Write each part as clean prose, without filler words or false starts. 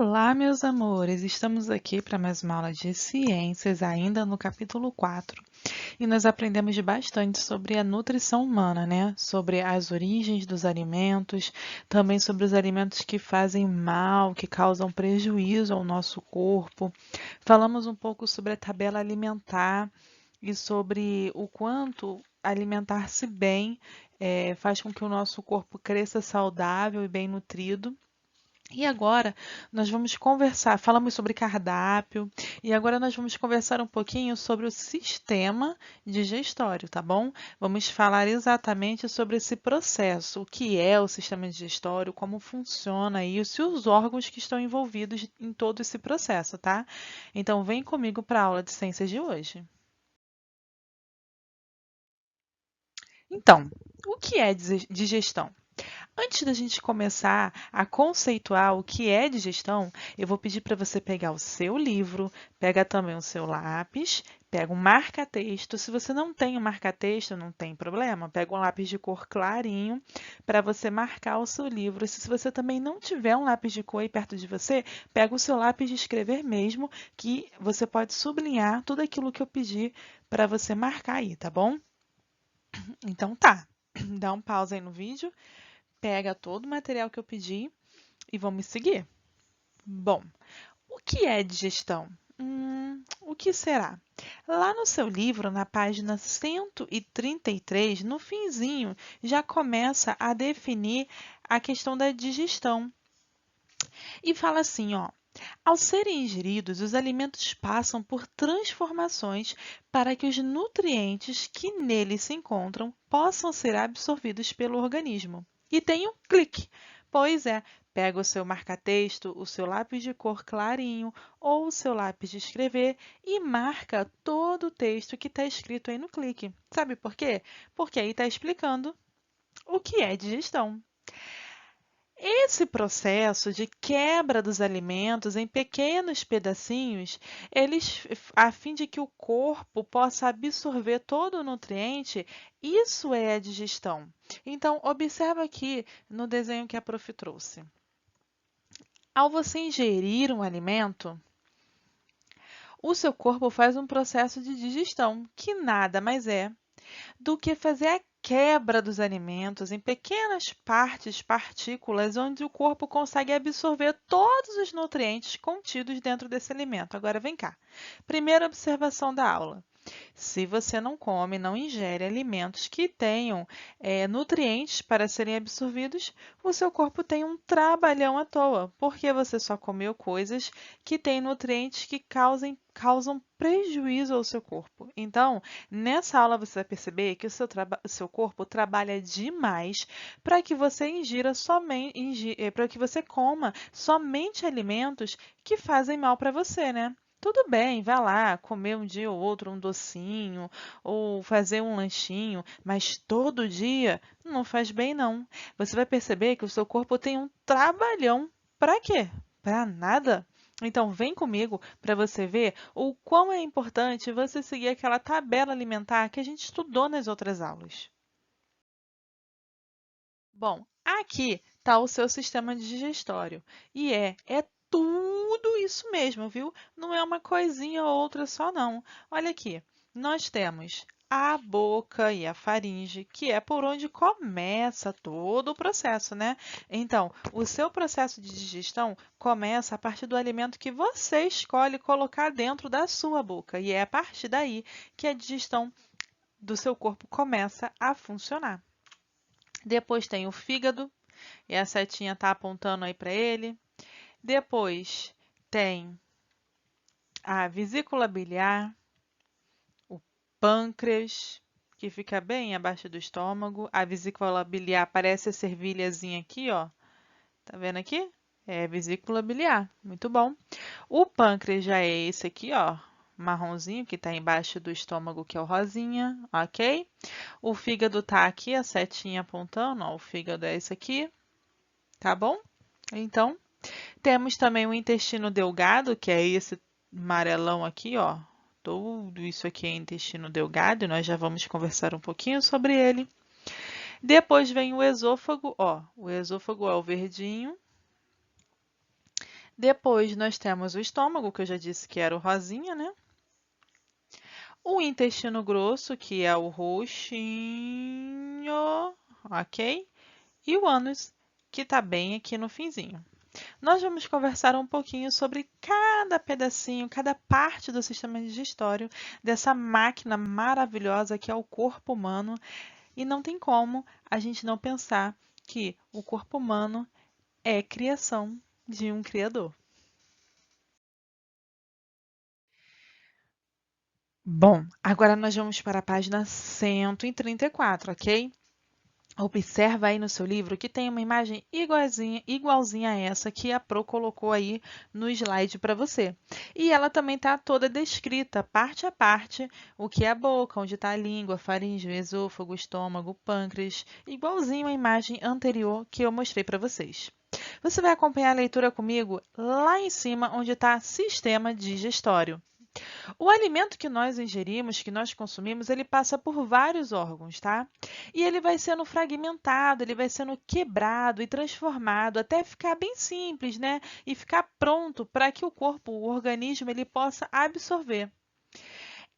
Olá, meus amores! Estamos aqui para mais uma aula de ciências, ainda no capítulo 4, e nós aprendemos bastante sobre a nutrição humana, né? Sobre as origens dos alimentos, também sobre os alimentos que fazem mal, que causam prejuízo ao nosso corpo. Falamos um pouco sobre a tabela alimentar e sobre o quanto alimentar-se bem faz com que o nosso corpo cresça saudável e bem nutrido. E agora nós vamos conversar, falamos sobre cardápio, e agora nós vamos conversar um pouquinho sobre o sistema digestório, tá bom? Vamos falar exatamente sobre esse processo, o que é o sistema digestório, como funciona isso e os órgãos que estão envolvidos em todo esse processo, tá? Então vem comigo para a aula de ciências de hoje. Então, o que é digestão? Antes da gente começar a conceituar o que é digestão, eu vou pedir para você pegar o seu livro, pega também o seu lápis, pega um marca-texto. Se você não tem um marca-texto, não tem problema, pega um lápis de cor clarinho para você marcar o seu livro. E se você também não tiver um lápis de cor aí perto de você, pega o seu lápis de escrever mesmo, que você pode sublinhar tudo aquilo que eu pedi para você marcar aí, tá bom? Então tá, dá um pause aí no vídeo. Pega todo o material que eu pedi e vamos seguir. Bom, o que é digestão? O que será? Lá no seu livro, na página 133, no finzinho, já começa a definir a questão da digestão. E fala assim, ó. Ao serem ingeridos, os alimentos passam por transformações para que os nutrientes que neles se encontram possam ser absorvidos pelo organismo. E tem um clique. Pois é, pega o seu marca-texto, o seu lápis de cor clarinho ou o seu lápis de escrever e marca todo o texto que está escrito aí no clique. Sabe por quê? Porque aí está explicando o que é digestão. Esse processo de quebra dos alimentos em pequenos pedacinhos, a fim de que o corpo possa absorver todo o nutriente, isso é a digestão. Então, observa aqui no desenho que a prof trouxe. Ao você ingerir um alimento, o seu corpo faz um processo de digestão, que nada mais é do que fazer a quebra dos alimentos em pequenas partes, partículas, onde o corpo consegue absorver todos os nutrientes contidos dentro desse alimento. Agora vem cá. Primeira observação da aula. Se você não come, não ingere alimentos que tenham nutrientes para serem absorvidos, o seu corpo tem um trabalhão à toa, porque você só comeu coisas que têm nutrientes que causam prejuízo ao seu corpo. Então, nessa aula você vai perceber que o seu corpo trabalha demais para que você para que você coma somente alimentos que fazem mal para você, né? Tudo bem, vai lá comer um dia ou outro um docinho ou fazer um lanchinho, mas todo dia não faz bem, não. Você vai perceber que o seu corpo tem um trabalhão. Para quê? Para nada. Então, vem comigo para você ver o quão é importante você seguir aquela tabela alimentar que a gente estudou nas outras aulas. Bom, aqui está o seu sistema digestório e é tudo isso mesmo, viu? Não é uma coisinha ou outra só, não. Olha aqui, nós temos a boca e a faringe, que é por onde começa todo o processo, né? Então, o seu processo de digestão começa a partir do alimento que você escolhe colocar dentro da sua boca, e é a partir daí que a digestão do seu corpo começa a funcionar. Depois tem o fígado, e a setinha está apontando aí para ele. Depois tem a vesícula biliar, o pâncreas, que fica bem abaixo do estômago. A vesícula biliar parece a servilhazinha aqui, ó. Tá vendo aqui? É a vesícula biliar. Muito bom. O pâncreas já é esse aqui, ó, marronzinho, que está embaixo do estômago, que é o rosinha, ok? O fígado tá aqui, a setinha apontando, ó, o fígado é esse aqui, tá bom? Então, temos também o intestino delgado, que é esse amarelão aqui, ó. Tudo isso aqui é intestino delgado, e nós já vamos conversar um pouquinho sobre ele. Depois vem o esôfago, ó. O esôfago é o verdinho. Depois nós temos o estômago, que eu já disse que era o rosinha, né? O intestino grosso, que é o roxinho, ok? E o ânus, que está bem aqui no finzinho. Nós vamos conversar um pouquinho sobre cada pedacinho, cada parte do sistema digestório dessa máquina maravilhosa que é o corpo humano. E não tem como a gente não pensar que o corpo humano é criação de um criador. Bom, agora nós vamos para a página 134, ok? Observa aí no seu livro que tem uma imagem igualzinha a essa que a Pro colocou aí no slide para você. E ela também está toda descrita, parte a parte, o que é a boca, onde está a língua, faringe, esôfago, estômago, pâncreas, igualzinho à imagem anterior que eu mostrei para vocês. Você vai acompanhar a leitura comigo lá em cima, onde está sistema digestório. O alimento que nós ingerimos, que nós consumimos, ele passa por vários órgãos, tá? E ele vai sendo fragmentado, ele vai sendo quebrado e transformado até ficar bem simples, né? E ficar pronto para que o corpo, o organismo, ele possa absorver.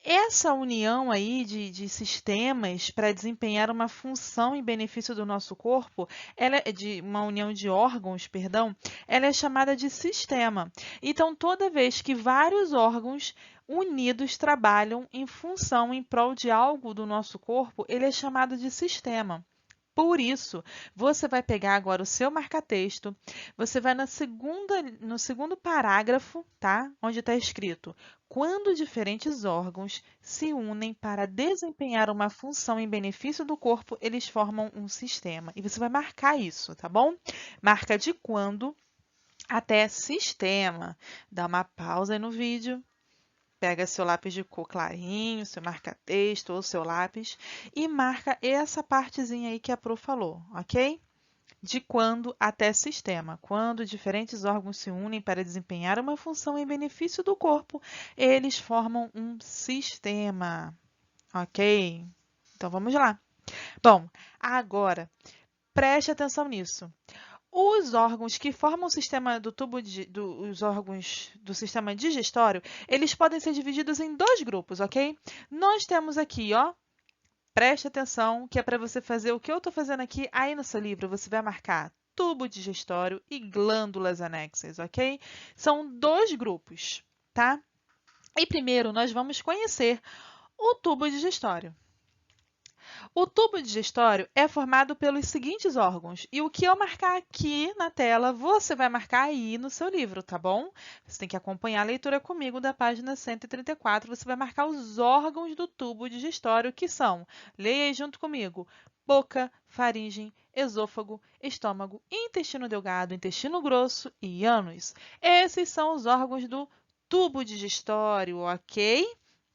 Essa união aí de sistemas para desempenhar uma função em benefício do nosso corpo, ela é de uma união de órgãos, perdão, ela é chamada de sistema. Então, toda vez que vários órgãos unidos trabalham em função, em prol de algo do nosso corpo, ele é chamado de sistema. Por isso, você vai pegar agora o seu marca-texto, você vai no segundo parágrafo, tá? Onde está escrito: quando diferentes órgãos se unem para desempenhar uma função em benefício do corpo, eles formam um sistema. E você vai marcar isso, tá bom? Marca de quando até sistema. Dá uma pausa aí no vídeo. Pega seu lápis de cor clarinho, seu marca-texto ou seu lápis e marca essa partezinha aí que a Pro falou, ok? De quando até sistema. Quando diferentes órgãos se unem para desempenhar uma função em benefício do corpo, eles formam um sistema, ok? Então vamos lá. Bom, agora preste atenção nisso. Os órgãos que formam o sistema do os órgãos do sistema digestório, eles podem ser divididos em dois grupos, ok? Nós temos aqui, ó, preste atenção, que é para você fazer o que eu estou fazendo aqui. Aí no seu livro você vai marcar tubo digestório e glândulas anexas, ok? São dois grupos, tá? E primeiro nós vamos conhecer o tubo digestório. O tubo digestório é formado pelos seguintes órgãos, e o que eu marcar aqui na tela, você vai marcar aí no seu livro, tá bom? Você tem que acompanhar a leitura comigo da página 134, você vai marcar os órgãos do tubo digestório, que são, leia aí junto comigo, boca, faringe, esôfago, estômago, intestino delgado, intestino grosso e ânus. Esses são os órgãos do tubo digestório, ok?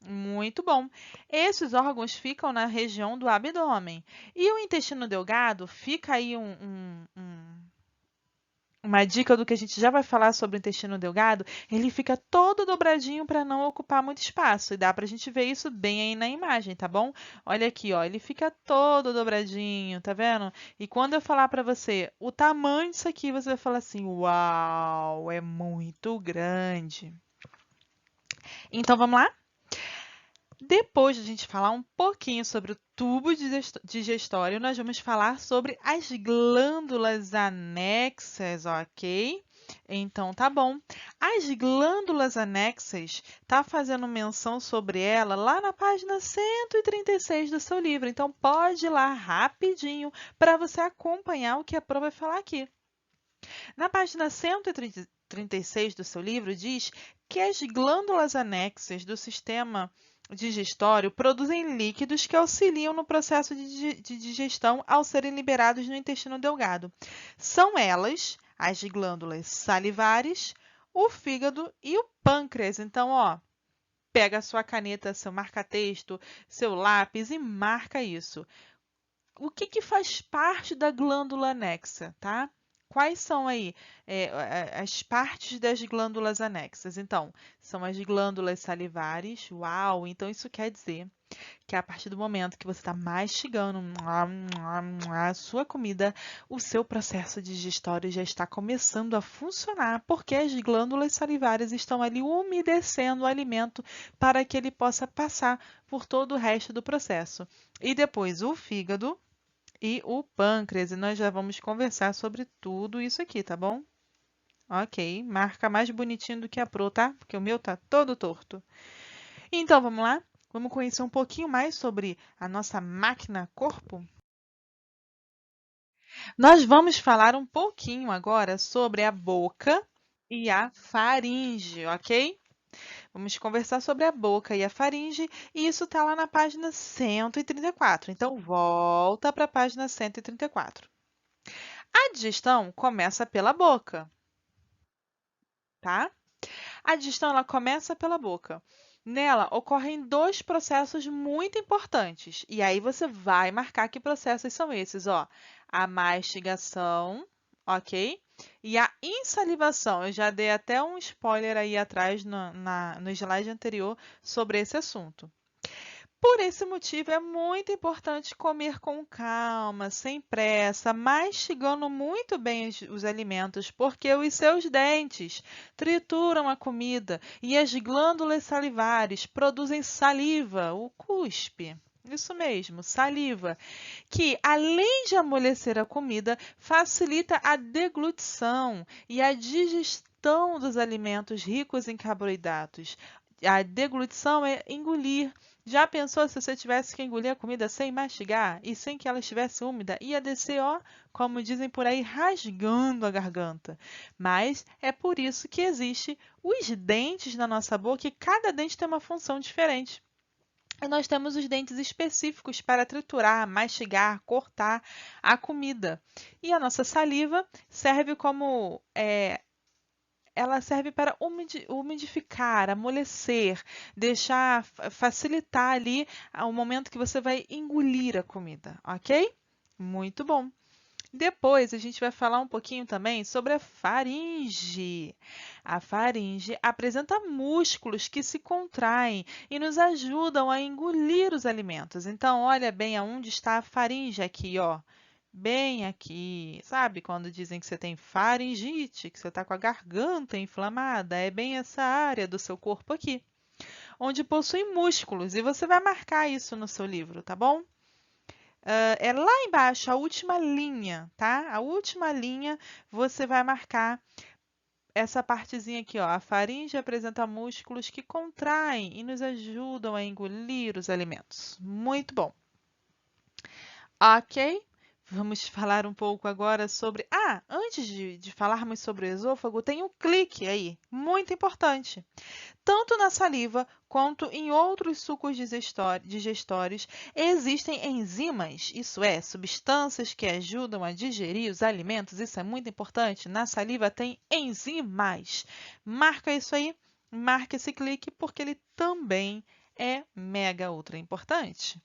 Muito bom. Esses órgãos ficam na região do abdômen. E o intestino delgado, fica aí uma dica do que a gente já vai falar sobre o intestino delgado, ele fica todo dobradinho para não ocupar muito espaço. E dá para a gente ver isso bem aí na imagem, tá bom? Olha aqui, ó, ele fica todo dobradinho, tá vendo? E quando eu falar para você o tamanho disso aqui, você vai falar assim: uau, é muito grande. Então vamos lá? Depois de a gente falar um pouquinho sobre o tubo digestório, nós vamos falar sobre as glândulas anexas, ok? Então, tá bom. As glândulas anexas, tá fazendo menção sobre ela lá na página 136 do seu livro. Então, pode ir lá rapidinho para você acompanhar o que a Pro vai falar aqui. Na página 136 do seu livro, diz que as glândulas anexas do sistema digestório produzem líquidos que auxiliam no processo de digestão ao serem liberados no intestino delgado. São elas, as glândulas salivares, o fígado e o pâncreas. Então, ó, pega a sua caneta, seu marca-texto, seu lápis e marca isso. O que faz parte da glândula anexa, tá? Quais são aí as partes das glândulas anexas? Então, são as glândulas salivares. Uau! Então, isso quer dizer que é a partir do momento que você está mastigando a sua comida, o seu processo digestório já está começando a funcionar, porque as glândulas salivares estão ali umedecendo o alimento para que ele possa passar por todo o resto do processo. E depois o fígado e o pâncreas, e nós já vamos conversar sobre tudo isso aqui, tá bom? Ok, marca mais bonitinho do que a Pro, tá? Porque o meu tá todo torto. Então, vamos lá? Vamos conhecer um pouquinho mais sobre a nossa máquina corpo? Nós vamos falar um pouquinho agora sobre a boca e a faringe, ok? Vamos conversar sobre a boca e a faringe, e isso está lá na página 134. Então, volta para a página 134. A digestão começa pela boca, tá? A digestão ela começa pela boca. Nela ocorrem dois processos muito importantes. E aí você vai marcar que processos são esses, ó. A mastigação, ok? E a insalivação. Eu já dei até um spoiler aí atrás no slide anterior sobre esse assunto. Por esse motivo, é muito importante comer com calma, sem pressa, mastigando muito bem os alimentos, porque os seus dentes trituram a comida e as glândulas salivares produzem saliva, o cuspe. Isso mesmo, saliva, que além de amolecer a comida, facilita a deglutição e a digestão dos alimentos ricos em carboidratos. A deglutição é engolir. Já pensou se você tivesse que engolir a comida sem mastigar e sem que ela estivesse úmida? Ia descer, ó, como dizem por aí, rasgando a garganta. Mas é por isso que existe os dentes na nossa boca e cada dente tem uma função diferente. E nós temos os dentes específicos para triturar, mastigar, cortar a comida. E a nossa saliva serve como ela serve para umidificar, amolecer, deixar, facilitar ali o momento que você vai engolir a comida, ok? Muito bom. Depois a gente vai falar um pouquinho também sobre a faringe. A faringe apresenta músculos que se contraem e nos ajudam a engolir os alimentos. Então, olha bem aonde está a faringe aqui, ó. Bem aqui. Sabe quando dizem que você tem faringite, que você está com a garganta inflamada? É bem essa área do seu corpo aqui, onde possui músculos. E você vai marcar isso no seu livro, tá bom? É lá embaixo, a última linha, tá? A última linha você vai marcar essa partezinha aqui, ó. A faringe apresenta músculos que contraem e nos ajudam a engolir os alimentos. Muito bom. Ok? Vamos falar um pouco agora sobre. Ah, antes de falarmos sobre o esôfago, tem um clique aí, muito importante. Tanto na saliva quanto em outros sucos digestórios existem enzimas, isso é, substâncias que ajudam a digerir os alimentos. Isso é muito importante. Na saliva tem enzimas. Marca isso aí, marca esse clique, porque ele também é mega ultra importante.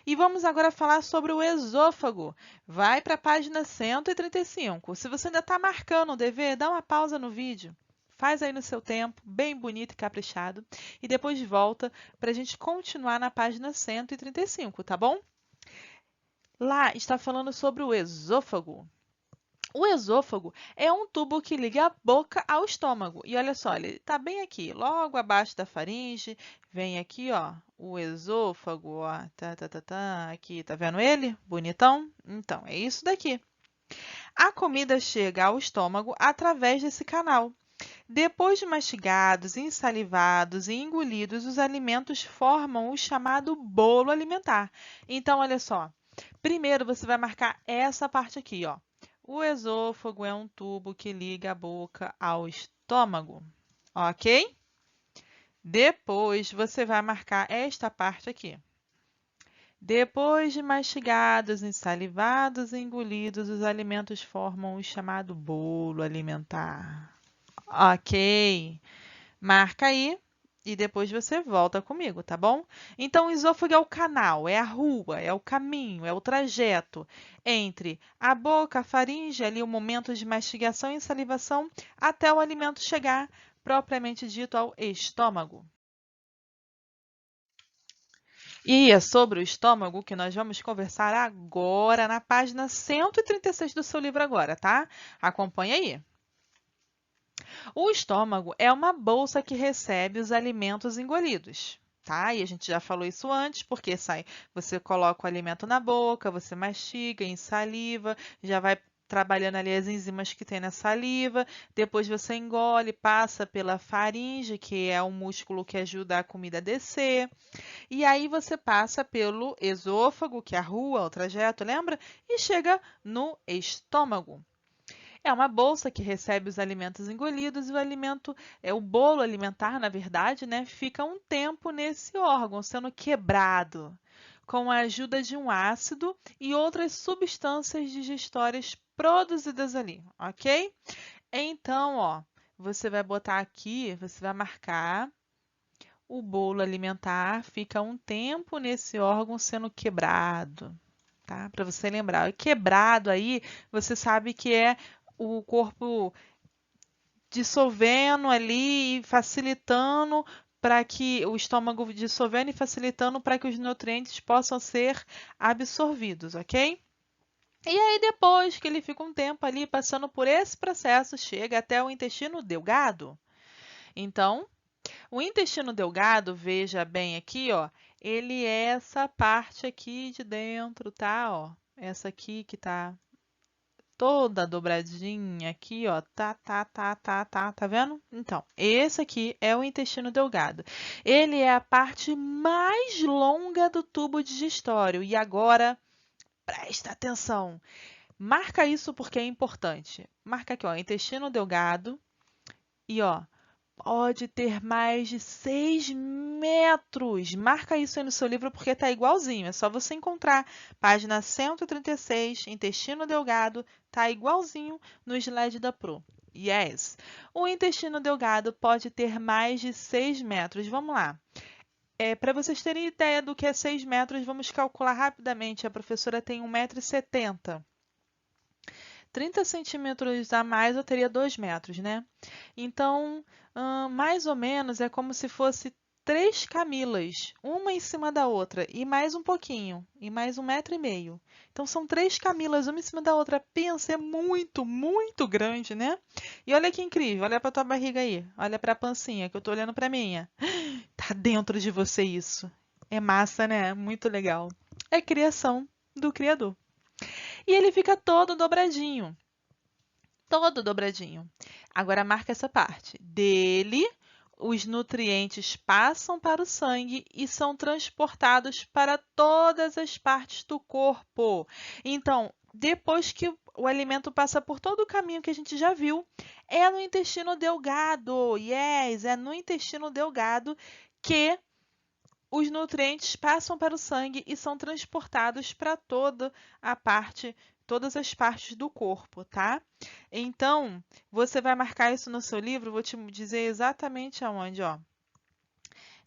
E vamos agora falar sobre o esôfago. Vai para a página 135. Se você ainda está marcando o dever, dá uma pausa no vídeo. Faz aí no seu tempo, bem bonito e caprichado, e depois volta para a gente continuar na página 135, tá bom? Lá está falando sobre o esôfago. O esôfago é um tubo que liga a boca ao estômago. E olha só, ele está bem aqui, logo abaixo da faringe. Vem aqui, ó, o esôfago, ó, aqui, tá vendo ele? Bonitão? Então, é isso daqui. A comida chega ao estômago através desse canal. Depois de mastigados, ensalivados e engolidos, os alimentos formam o chamado bolo alimentar. Então, olha só. Primeiro, você vai marcar essa parte aqui, ó. O esôfago é um tubo que liga a boca ao estômago, ok? Depois, você vai marcar esta parte aqui. Depois de mastigados, ensalivados e engolidos, os alimentos formam o chamado bolo alimentar. Ok? Marca aí e depois você volta comigo, tá bom? Então, o esôfago é o canal, é a rua, é o caminho, é o trajeto entre a boca, a faringe, ali o momento de mastigação e salivação, até o alimento chegar, propriamente dito, ao estômago. E é sobre o estômago que nós vamos conversar agora, na página 136 do seu livro agora, tá? Acompanha aí. O estômago é uma bolsa que recebe os alimentos engolidos, tá? E a gente já falou isso antes, porque você coloca o alimento na boca, você mastiga em saliva, já vai trabalhando ali as enzimas que tem na saliva, depois você engole, passa pela faringe, que é o músculo que ajuda a comida a descer, e aí você passa pelo esôfago, que é a rua, o trajeto, lembra? E chega no estômago. É uma bolsa que recebe os alimentos engolidos e o bolo alimentar, na verdade, né, fica um tempo nesse órgão, sendo quebrado, com a ajuda de um ácido e outras substâncias digestórias produzidas ali, ok? Então, ó, você vai botar aqui, você vai marcar o bolo alimentar fica um tempo nesse órgão sendo quebrado, tá? Para você lembrar. Quebrado aí, você sabe que é o corpo dissolvendo ali e facilitando para que o estômago dissolvendo e facilitando para que os nutrientes possam ser absorvidos, ok? E aí, depois que ele fica um tempo ali passando por esse processo, chega até o intestino delgado. Então, o intestino delgado, veja bem aqui, ó, ele é essa parte aqui de dentro, tá? Ó, essa aqui que tá toda dobradinha aqui, ó, tá vendo? Então, esse aqui é o intestino delgado. Ele é a parte mais longa do tubo digestório. E agora, presta atenção. Marca isso porque é importante. Marca aqui, ó, intestino delgado e ó, pode ter mais de 6 metros. Marca isso aí no seu livro porque está igualzinho. É só você encontrar. Página 136, intestino delgado, está igualzinho no slide da Pro. Yes. O intestino delgado pode ter mais de 6 metros. Vamos lá. Para vocês terem ideia do que é 6 metros, vamos calcular rapidamente. A professora tem 1,70 m. 30 centímetros a mais eu teria 2 metros, né? Então, mais ou menos é como se fosse 3 Camilas, uma em cima da outra, e mais um pouquinho, e mais 1,5 m. Então, são 3 Camilas, uma em cima da outra. Pensa, é muito, muito grande, né? E olha que incrível, olha para tua barriga aí, olha para a pancinha, que eu tô olhando para a minha. Tá dentro de você isso. É massa, né? Muito legal. É criação do Criador. E ele fica todo dobradinho. Todo dobradinho. Agora marca essa parte. Dele, os nutrientes passam para o sangue e são transportados para todas as partes do corpo. Então, depois que o alimento passa por todo o caminho que a gente já viu, é no intestino delgado. Yes, é no intestino delgado que os nutrientes passam para o sangue e são transportados para todas as partes do corpo, tá? Então, você vai marcar isso no seu livro, vou te dizer exatamente aonde, ó.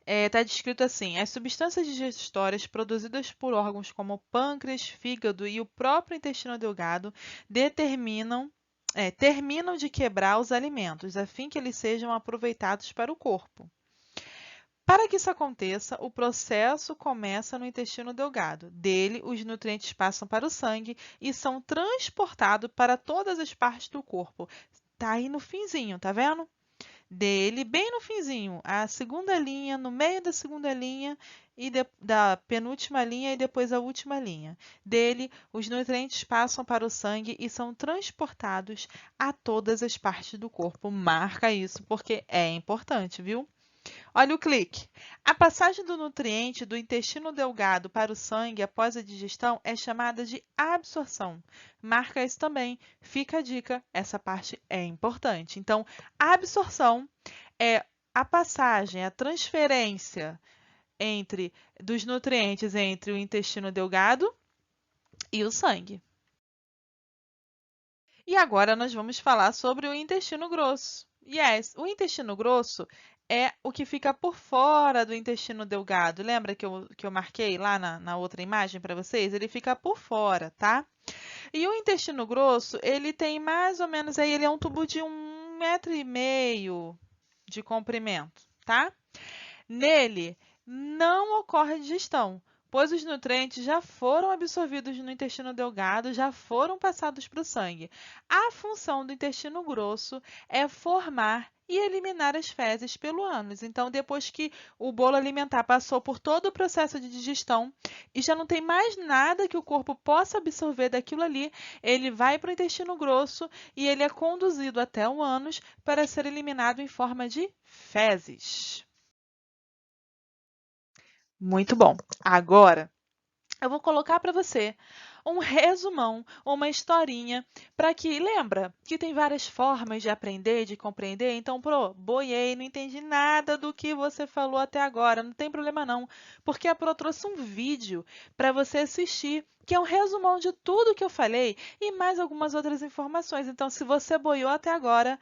Está descrito assim: as substâncias digestórias produzidas por órgãos como o pâncreas, fígado e o próprio intestino delgado terminam de quebrar os alimentos, a fim que eles sejam aproveitados para o corpo. Para que isso aconteça, o processo começa no intestino delgado. Dele, os nutrientes passam para o sangue e são transportados para todas as partes do corpo. Tá aí no finzinho, tá vendo? Dele, bem no finzinho, a segunda linha, no meio da segunda linha e da penúltima linha e depois a última linha. Dele, os nutrientes passam para o sangue e são transportados a todas as partes do corpo. Marca isso porque é importante, viu? Olha o clique. A passagem do nutriente do intestino delgado para o sangue após a digestão é chamada de absorção. Marca isso também. Fica a dica, essa parte é importante. Então, a absorção é a passagem, a transferência dos nutrientes entre o intestino delgado e o sangue. E agora nós vamos falar sobre o intestino grosso. Yes, o intestino grosso é o que fica por fora do intestino delgado. Lembra que eu marquei lá na outra imagem para vocês? Ele fica por fora, tá? E o intestino grosso, ele tem mais ou menos aí, ele é um tubo de 1,5 m de comprimento, tá? Nele não ocorre digestão, pois os nutrientes já foram absorvidos no intestino delgado, já foram passados para o sangue. A função do intestino grosso é formar e eliminar as fezes pelo ânus. Então, depois que o bolo alimentar passou por todo o processo de digestão e já não tem mais nada que o corpo possa absorver daquilo ali, ele vai para o intestino grosso e ele é conduzido até o ânus para ser eliminado em forma de fezes. Muito bom. Agora, eu vou colocar para você um resumão, uma historinha, para que, lembra que tem várias formas de aprender, de compreender? Então, boiei, não entendi nada do que você falou até agora, não tem problema não, porque a Pro trouxe um vídeo para você assistir, que é um resumão de tudo que eu falei e mais algumas outras informações. Então, se você boiou até agora,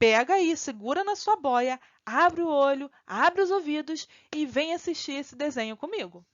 pega aí, segura na sua boia, abre o olho, abre os ouvidos e vem assistir esse desenho comigo.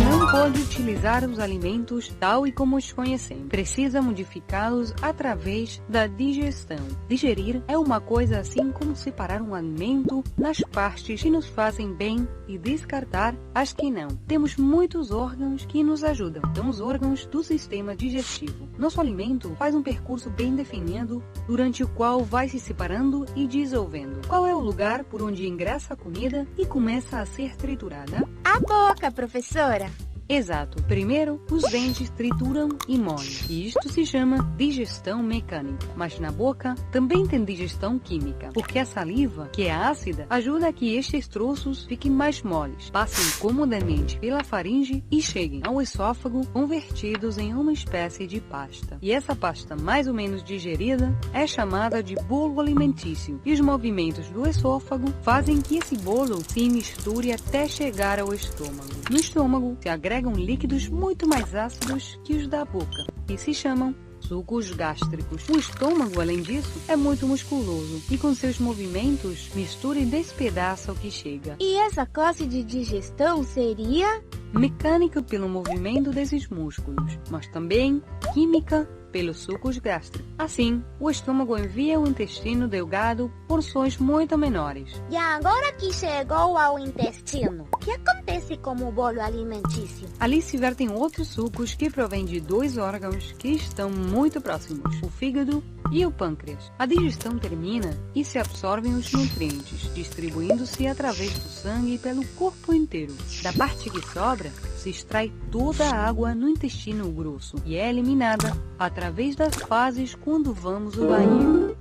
Não pode utilizar os alimentos tal e como os conhecemos. Precisa modificá-los através da digestão. Digerir é uma coisa assim como separar um alimento nas partes que nos fazem bem e descartar as que não. Temos muitos órgãos que nos ajudam. São os órgãos do sistema digestivo. Nosso alimento faz um percurso bem definido, durante o qual vai se separando e dissolvendo. Qual é o lugar por onde ingressa a comida e começa a ser triturada? A boca, professora. Exato. Primeiro, os dentes trituram e moem. E isto se chama digestão mecânica. Mas na boca também tem digestão química, porque a saliva, que é ácida, ajuda a que estes troços fiquem mais moles, passem comodamente pela faringe e cheguem ao esôfago convertidos em uma espécie de pasta. E essa pasta mais ou menos digerida é chamada de bolo alimentício. E os movimentos do esôfago fazem que esse bolo se misture até chegar ao estômago. No estômago se agregam líquidos muito mais ácidos que os da boca e se chamam sucos gástricos. O estômago, além disso, é muito musculoso e com seus movimentos mistura e despedaça o que chega. E essa classe de digestão seria? Mecânica pelo movimento desses músculos, mas também química pelos sucos gástricos. Assim, o estômago envia ao intestino delgado porções muito menores. E agora que chegou ao intestino, o que acontece com o bolo alimentício? Ali se vertem outros sucos que provêm de dois órgãos que estão muito próximos, o fígado e o pâncreas. A digestão termina e se absorvem os nutrientes, distribuindo-se através do sangue pelo corpo inteiro. Da parte que sobra, se extrai toda a água no intestino grosso e é eliminada através das fases quando vamos ao banheiro.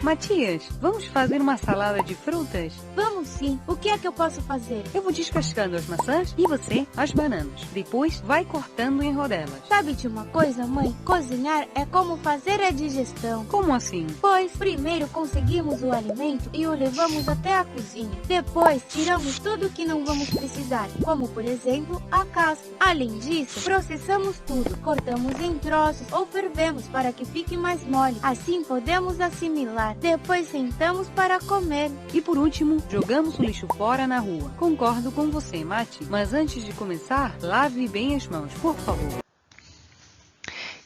Matias, vamos fazer uma salada de frutas? Vamos sim. O que é que eu posso fazer? Eu vou descascando as maçãs e você as bananas. Depois vai cortando em rodelas. Sabe de uma coisa, mãe? Cozinhar é como fazer a digestão. Como assim? Pois primeiro conseguimos o alimento e o levamos até a cozinha. Depois tiramos tudo que não vamos precisar, como por exemplo a casca. Além disso, processamos tudo, cortamos em troços ou fervemos para que fique mais mole. Assim podemos assimilar. Depois sentamos para comer. E por último, jogamos o lixo fora na rua. Concordo com você, Mati. Mas antes de começar, lave bem as mãos, por favor.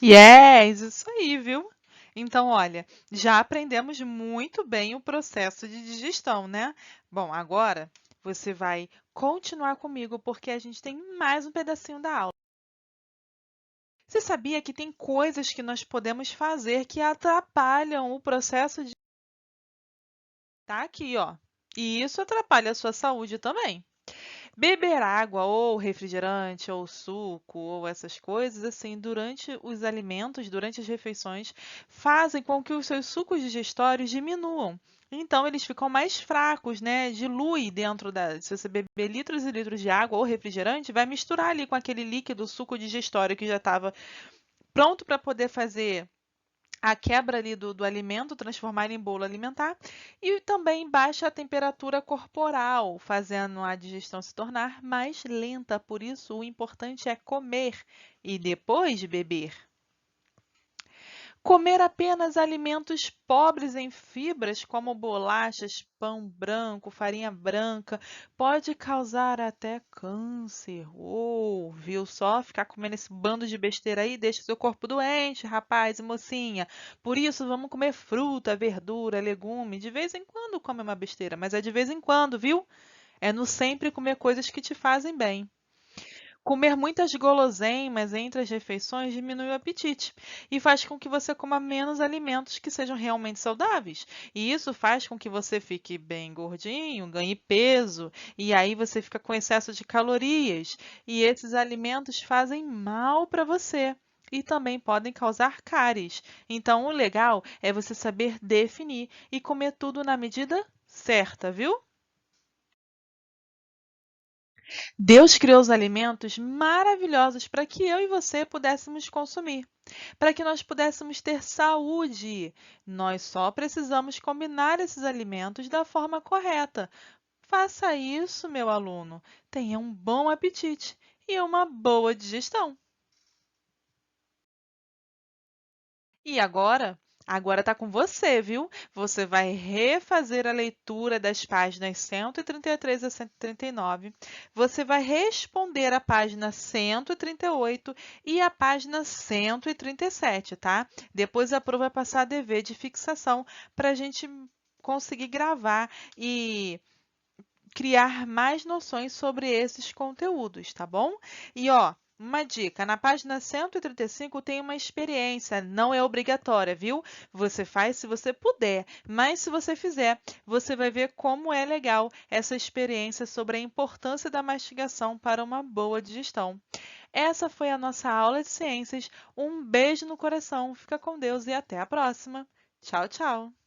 Yes, isso aí, viu? Então, olha, já aprendemos muito bem o processo de digestão, né? Bom, agora você vai continuar comigo porque a gente tem mais um pedacinho da aula. Você sabia que tem coisas que nós podemos fazer que atrapalham o processo de... Tá aqui, ó. E isso atrapalha a sua saúde também. Beber água ou refrigerante ou suco ou essas coisas assim durante os alimentos, durante as refeições, fazem com que os seus sucos digestórios diminuam. Então eles ficam mais fracos, né? Dilui dentro da, se você beber litros e litros de água ou refrigerante, vai misturar ali com aquele líquido suco digestório que já estava pronto para poder fazer a quebra ali do alimento, transformar ele em bolo alimentar, e também baixa a temperatura corporal, fazendo a digestão se tornar mais lenta. Por isso, o importante é comer e depois beber. Comer apenas alimentos pobres em fibras, como bolachas, pão branco, farinha branca, pode causar até câncer. Ou, viu só? Ficar comendo esse bando de besteira aí deixa seu corpo doente, rapaz e mocinha. Por isso, vamos comer fruta, verdura, legume. De vez em quando come uma besteira, mas é de vez em quando, viu? É no sempre comer coisas que te fazem bem. Comer muitas guloseimas entre as refeições diminui o apetite e faz com que você coma menos alimentos que sejam realmente saudáveis. E isso faz com que você fique bem gordinho, ganhe peso, e aí você fica com excesso de calorias. E esses alimentos fazem mal para você. E também podem causar cáries. Então, o legal é você saber definir e comer tudo na medida certa, viu? Deus criou os alimentos maravilhosos para que eu e você pudéssemos consumir, para que nós pudéssemos ter saúde. Nós só precisamos combinar esses alimentos da forma correta. Faça isso, meu aluno. Tenha um bom apetite e uma boa digestão. E agora? Agora está com você, viu? Você vai refazer a leitura das páginas 133 a 139. Você vai responder a página 138 e a página 137, tá? Depois a prova vai passar a dever de fixação para a gente conseguir gravar e criar mais noções sobre esses conteúdos, tá bom? E ó, uma dica, na página 135 tem uma experiência, não é obrigatória, viu? Você faz se você puder, mas se você fizer, você vai ver como é legal essa experiência sobre a importância da mastigação para uma boa digestão. Essa foi a nossa aula de ciências. Um beijo no coração, fica com Deus e até a próxima. Tchau, tchau!